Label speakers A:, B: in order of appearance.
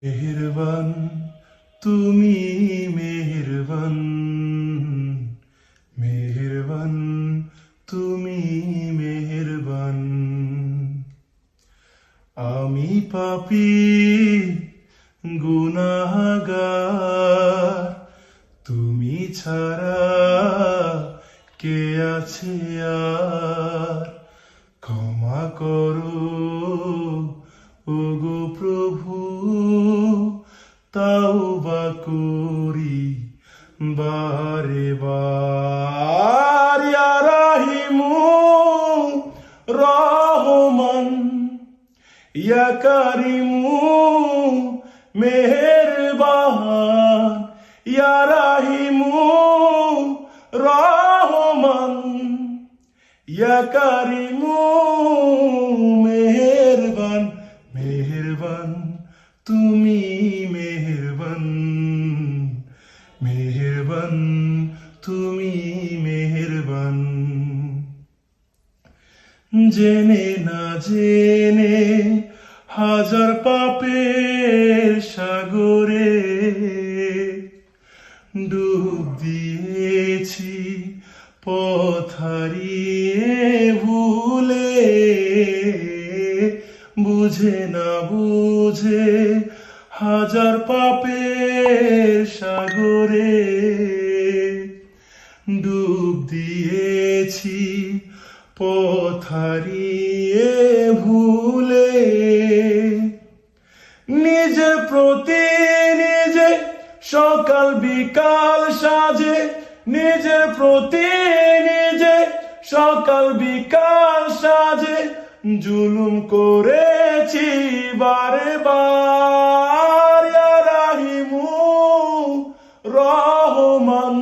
A: মেহেরবান তুমি মেহেরবান, মেহেরবান তুমি মেহেরবান। আমি পাপী গুনাহগার, তুমি ছাড়া কে আছে আর? ক্ষমা করো ওগো প্রভু, তাওবা করি বারে বার। ইয়া রাহিমু রহমান, ইয়া কারিমু মেহেরবান, ইয়া রাহিমু রহমান, ইয়া কারিমু মেহেরবান। মেহেরবান তুমি মেহেরবান, মেহেরবান তুমি মেহেরবান। জেনে না জেনে হাজার পাপের সাগরে ডুব দিয়েছি, পথ হারিয়ে ভুলে। বুঝে না বুঝে হাজার পাপের সাগরে ডুব দিয়েছি, পথ হারিয়ে ভুলে। নিজের প্রতি নিজে সকাল বিকাল সাজে, নিজের প্রতি নিজে সকাল বিকাল সাজে জুলুম করেছি বারে বার। ইয়া রাহিমু রহমান,